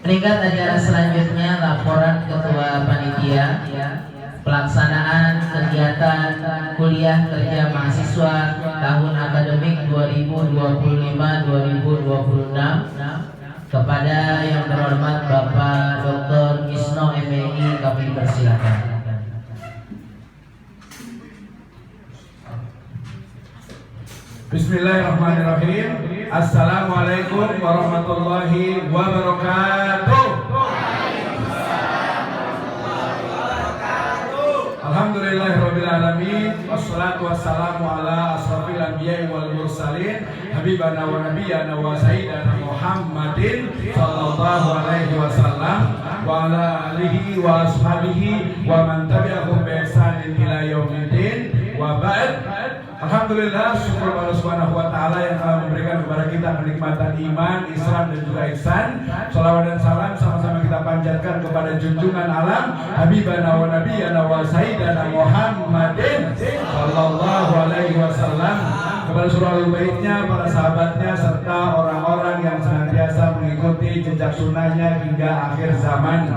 Peringkat acara selanjutnya laporan Ketua Panitia pelaksanaan kegiatan kuliah kerja mahasiswa tahun akademik 2025-2026 kepada yang terhormat Bapak Dr. Isno MMI, kami persilakan. Bismillahirrahmanirrahim. Assalamualaikum warahmatullahi wabarakatuh. Alhamdulillahirabbil alamin. Wassalatu wassalamu ala asrofil anbiya'i wal mursalin habibana wa nabiyyana wa sayyidina Muhammadin sallallahu alaihi wasallam wa ala alihi wa ashabihi wa man tabi'ahum bi ihsanin ila yaumiddin wa ba'd. Alhamdulillah, syukur Allah Subhanahu wa taala yang telah memberikan kepada kita kenikmatan iman, Islam dan juga ihsan. Shalawat dan salam sama-sama kita panjatkan kepada junjungan alam habibana wa nabiyyana wa sayyidina Muhammadin sallallahu alaihi wasallam, kepada seluruh ahli baitnya, para sahabatnya serta orang-orang yang senantiasa mengikuti jejak sunnahnya hingga akhir zaman.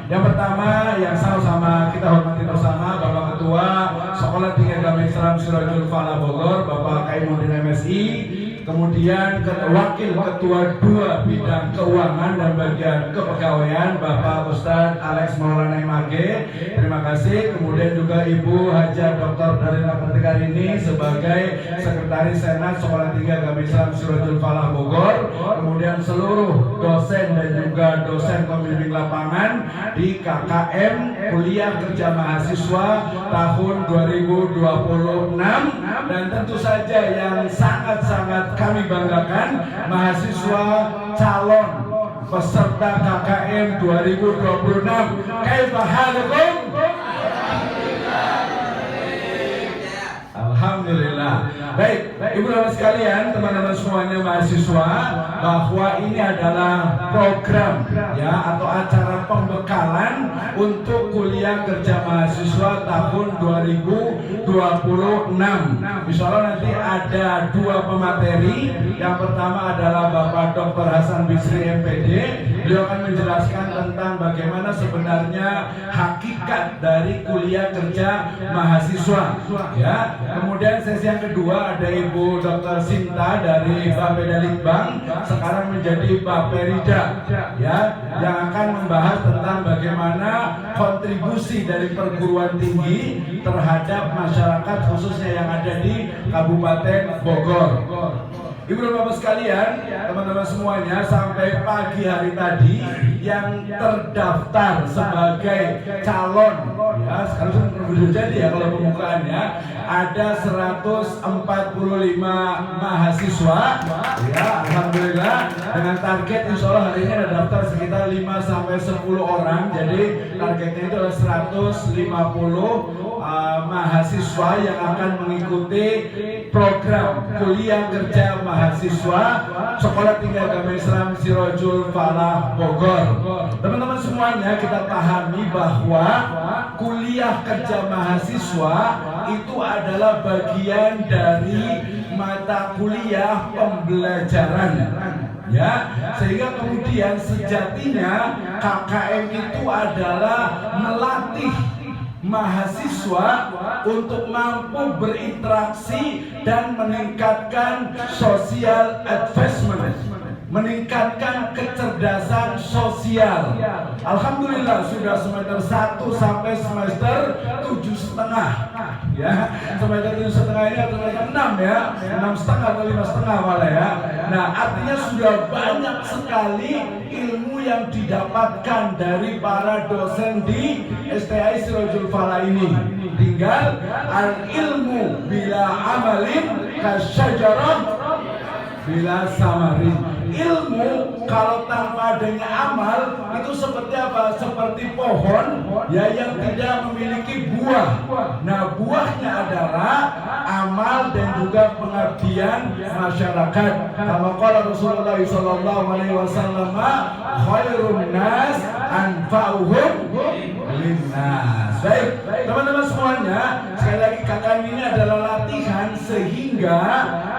Yang pertama yang sama-sama kita hormati bersama Bapak Ketua Sekolah Tinggi Agama Islam Sirajul Falah Bogor, Bapak Kaimuddin MSI. Kemudian Wakil Ketua 2 Bidang Keuangan dan Bagian Kepegawaian Bapak Ustadz Alex Maulana MAG, terima kasih. Kemudian juga Ibu Haja Dr. Darina Pertikarini sebagai Sekretaris Senat Sekolah Tinggi Agama Islam Sirajul Falah Bogor. Kemudian seluruh dosen dan juga dosen pembimbing lapangan di KKM Kuliah Kerja Mahasiswa tahun 2026, dan tentu saja yang sangat-sangat kami banggakan, mahasiswa calon peserta KKM 2026. Kaifa halukum? Alhamdulillah. Baik, Ibu dan sekalian, teman-teman semuanya mahasiswa, bahwa ini adalah program ya atau acara pembekalan untuk kuliah kerja mahasiswa tahun 2026. Insya Allah nanti ada 2 pemateri. Yang pertama adalah Bapak Dr. Hasan Bisri MPD. Beliau akan menjelaskan tentang bagaimana sebenarnya hakikat dari kuliah kerja mahasiswa. Ya. Kemudian sesi yang kedua ada Ibu Dr. Sinta dari Bapeda Litbang, sekarang menjadi Baperida, ya, yang akan membahas tentang bagaimana kontribusi dari perguruan tinggi terhadap masyarakat khususnya yang ada di Kabupaten Bogor. Ibu dan Bapak sekalian, teman-teman semuanya, sampai pagi hari tadi yang terdaftar sebagai calon, ya sekarang sudah jadi ya kalau pembukaannya, ada 145 mahasiswa, ya alhamdulillah, dengan target insya Allah hari ini ada daftar sekitar 5-10 orang, jadi targetnya itu adalah 150 mahasiswa yang akan mengikuti program kuliah kerja mahasiswa Sekolah Tinggi Agama Islam Sirajul Falah Bogor. Teman-teman semuanya, kita pahami bahwa kuliah kerja mahasiswa itu adalah bagian dari mata kuliah pembelajaran, ya, sehingga kemudian sejatinya KKM itu adalah melatih mahasiswa untuk mampu berinteraksi dan meningkatkan social advancement, meningkatkan kecerdasan sosial. Alhamdulillah sudah semester 1 sampai semester 7,5, ya. Semester 7,5 ini atau semester 6 ya, 6,5 atau 5,5 malah ya. Nah, artinya sudah banyak sekali ilmu yang didapatkan dari para dosen di STI Sirajul Falah ini. Tinggal al ilmu bila amalin kasyajarah bila samarin. Ilmu kalau tanpa adanya amal itu seperti apa? Seperti pohon ya yang tidak memiliki buah. Nah, buahnya adalah amal dan juga pengabdian masyarakat. Kama qala Rasulullah sallallahu alaihi wasallam, khairun nas anfa'uhum linnas. Baik, teman-teman semuanya, sekali lagi KKM ini adalah latihan sehingga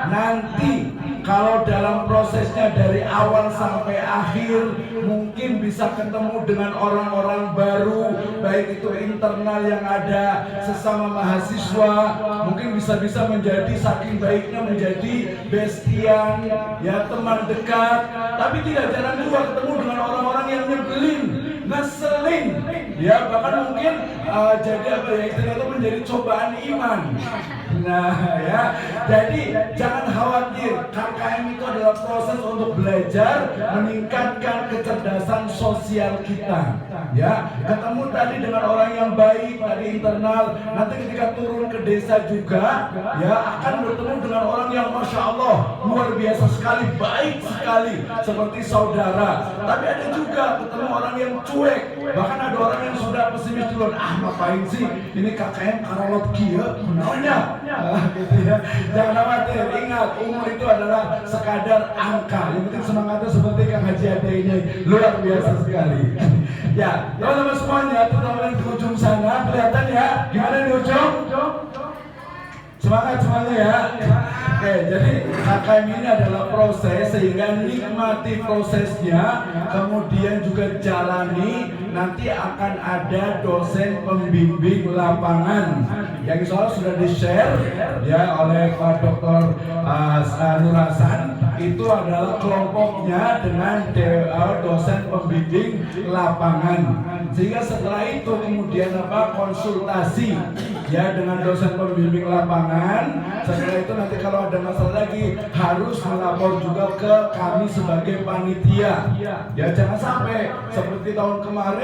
nanti kalau dalam prosesnya dari awal sampai akhir mungkin bisa ketemu dengan orang-orang baru, baik itu internal yang ada sesama mahasiswa, mungkin bisa menjadi saking baiknya menjadi bestian, ya teman dekat. Tapi tidak jarang juga ketemu dengan orang-orang yang nyebelin, ngeselin, ya bahkan mungkin jadi apa ya istilahnya menjadi cobaan iman. Nah ya, jadi jangan khawatir, KKM itu adalah proses untuk belajar meningkatkan kecerdasan sosial kita. Ya, ketemu tadi dengan orang yang baik tadi internal, nanti ketika turun ke desa juga, ya akan bertemu dengan orang yang masya Allah luar biasa sekali, baik sekali, seperti saudara. Tapi ada juga ketemu orang yang cuek, bahkan ada orang yang sudah pesimis duluan. Ngapain sih ini KKM karolot kia, namanya. Gitu ya. Jangan khawatir, ingat umur itu adalah sekadar angka. Yang penting semangatnya seperti Kang Haji Ade ini luar biasa sekali. Ya, teman-teman semuanya, terutama di ujung sana kelihatan ya, gimana di ujung? Semangat semuanya ya. Oke, jadi KKM ini adalah proses, sehingga nikmati prosesnya, kemudian juga jalani. Nanti akan ada dosen pembimbing lapangan yang insya Allah sudah di-share ya oleh Pak Dr. Nur Hasan. Itu adalah kelompoknya dengan dosen pembimbing lapangan. Sehingga setelah itu kemudian konsultasi ya dengan dosen pembimbing lapangan. Setelah itu nanti kalau ada masalah lagi harus melapor juga ke kami sebagai panitia. Ya jangan sampai seperti tahun kemarin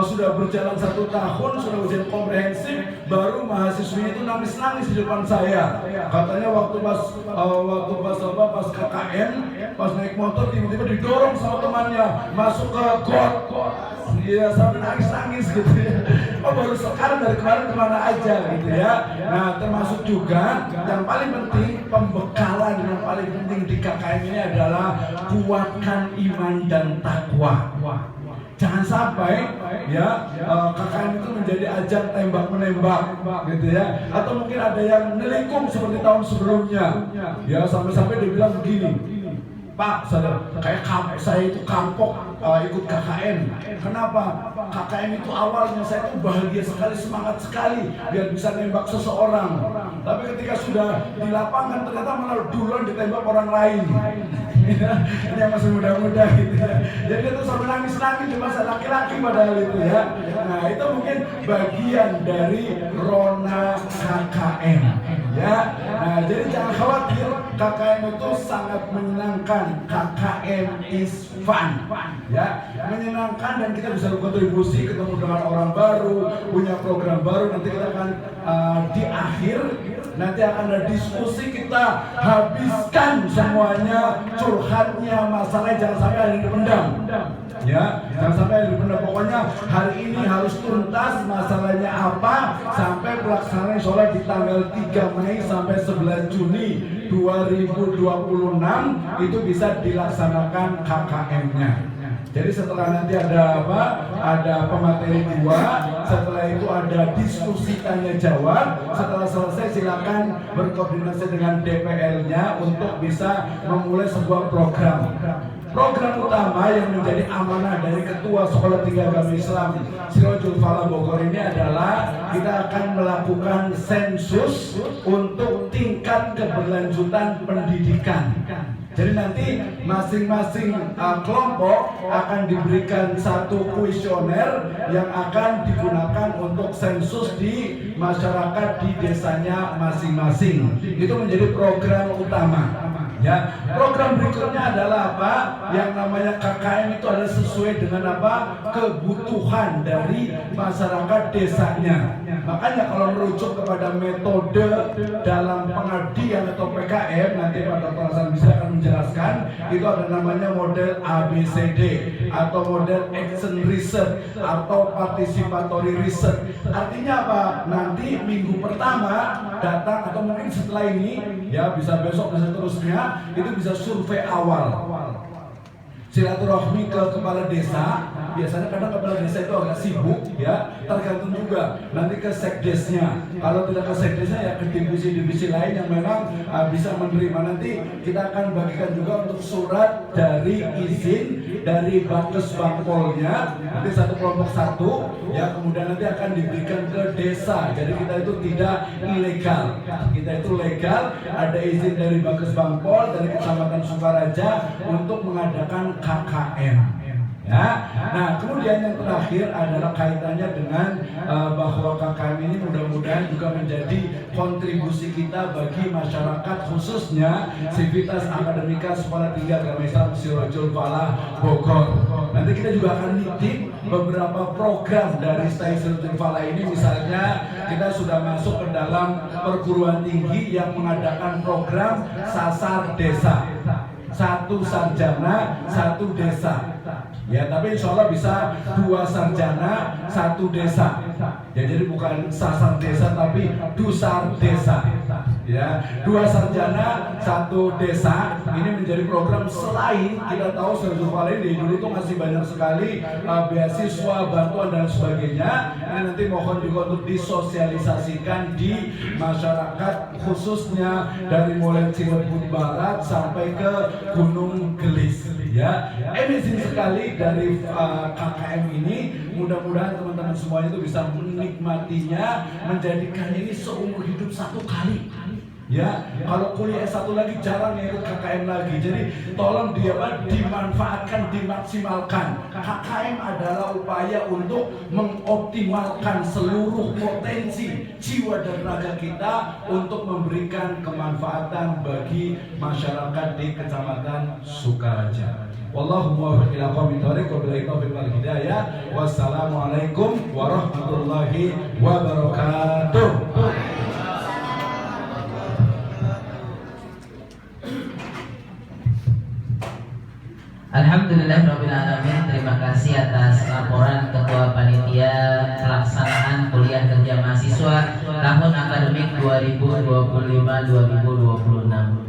sudah berjalan 1 tahun, sudah ujian komprehensif, baru mahasiswinya itu nangis-nangis di depan saya. Katanya waktu pas KKM, pas naik motor tiba-tiba didorong sama temannya masuk ke got. Iya, sampai nangis-nangis gitu ya. Oh baru sekarang, dari kemarin kemana aja gitu ya. Nah termasuk juga yang paling penting, pembekalan yang paling penting di KKM ini adalah kuatkan iman dan takwa. Jangan sampai ya KKM itu menjadi ajang tembak-menembak gitu ya. Atau mungkin ada yang nelikung seperti tahun sebelumnya. Ya sampai-sampai dia bilang begini, Pak, saya itu kampok ikut KKM. Kenapa? KKM itu awalnya saya itu bahagia sekali, semangat sekali biar bisa nembak seseorang. Tapi ketika sudah di lapangan ternyata malah duluan ditembak orang lain. Ini yang masih muda-muda gitu ya. Jadi itu sampai nangis-nangis di masa laki-laki padahal itu ya. Nah itu mungkin bagian dari rona KKM ya. Nah jadi jangan khawatir, KKM itu sangat menyenangkan. KKM is fun ya, menyenangkan, dan kita bisa berkontribusi, ketemu dengan orang baru, punya program baru. Nanti kita akan di akhir nanti akan ada diskusi, kita habiskan semuanya, curhatnya, masalahnya, jangan sampai ada yang dipendam ya, jangan sampai ada yang dipendam. Pokoknya hari ini harus tuntas masalahnya apa, sampai pelaksanaan sholat di tanggal 3 Mei sampai 11 Juni 2026 itu bisa dilaksanakan KKM-nya. Jadi setelah nanti ada ada pemateri 2, setelah itu ada diskusi tanya jawab. Setelah selesai silakan berkoordinasi dengan DPL-nya untuk bisa memulai sebuah program. Program utama yang menjadi amanah dari Ketua Sekolah Tinggi Agama Islam Sirojul Falah Bogor ini adalah kita akan melakukan sensus untuk tingkat keberlanjutan pendidikan. Jadi nanti masing-masing kelompok akan diberikan satu kuesioner yang akan digunakan untuk sensus di masyarakat di desanya masing-masing. Itu menjadi program utama. Ya, program berikutnya adalah apa? Yang namanya KKM itu adalah sesuai dengan apa? Kebutuhan dari masyarakat desanya. Makanya kalau merujuk kepada metode dalam pengabdian atau PKM, nanti Pak Dr. Hasan bisa akan menjelaskan, itu ada namanya model ABCD atau model action research atau participatory research. Artinya apa? Nanti minggu pertama datang atau mungkin setelah ini, ya bisa besok bisa terusnya, itu bisa survei awal. silaturahmi ke kepala desa. Biasanya kadang kepala desa itu agak sibuk ya, tergantung juga nanti ke sekdesnya. Kalau tidak ke sekdesnya ya ke divisi-divisi lain yang memang bisa menerima. Nanti kita akan bagikan juga untuk surat dari izin dari Bakus Bangpolnya, nanti satu kelompok satu ya, kemudian nanti akan diberikan ke desa. Jadi kita itu tidak ilegal, kita itu legal, ada izin dari Bakus Bangpol dari Kecamatan Sukaraja untuk mengadakan KKM. Ya, nah kemudian yang terakhir adalah kaitannya dengan bahwa KKM ini mudah-mudahan juga menjadi kontribusi kita bagi masyarakat, khususnya Sivitas Akademika Sekolah Tinggi Agama Islam Sirojul Falah Bogor. Nanti kita juga akan nitip beberapa program dari STAI Sirojul Falah ini. Misalnya kita sudah masuk ke dalam perguruan tinggi yang mengadakan program Sasar Desa, 1 sarjana 1 desa. Ya, tapi insya Allah bisa 2 sarjana 1 desa. Ya, jadi bukan sasar desa tapi dusar desa. Ya, 2 sarjana 1 desa. Ini menjadi program selain kita tahu Sirojul Falah ini dulu tuh masih banyak sekali beasiswa, bantuan dan sebagainya. Ini nanti mohon juga untuk disosialisasikan di masyarakat, khususnya dari mulai Cirebon Barat sampai ke Gunung Gelis. Ya, amazing sekali dari KKM ini. Mudah-mudahan teman-teman semuanya itu bisa menikmatinya, menjadikan ini seumur hidup 1 kali. Ya, kalau kuliah S1 lagi jarang ya ikut KKM lagi. Jadi tolong dimanfaatkan, dimaksimalkan. KKM adalah upaya untuk mengoptimalkan seluruh potensi jiwa dan raga kita untuk memberikan kemanfaatan bagi masyarakat di Kecamatan Sukaraja. Wallahu muwaffiq ila aqwamit thoriq wa billahi taufiq wal hidayah. Wassalamualaikum warahmatullahi wabarakatuh. Alhamdulillahirrabbilalamin. Terima kasih atas laporan Ketua Panitia Pelaksanaan Kuliah Kerja Mahasiswa tahun akademik 2025-2026.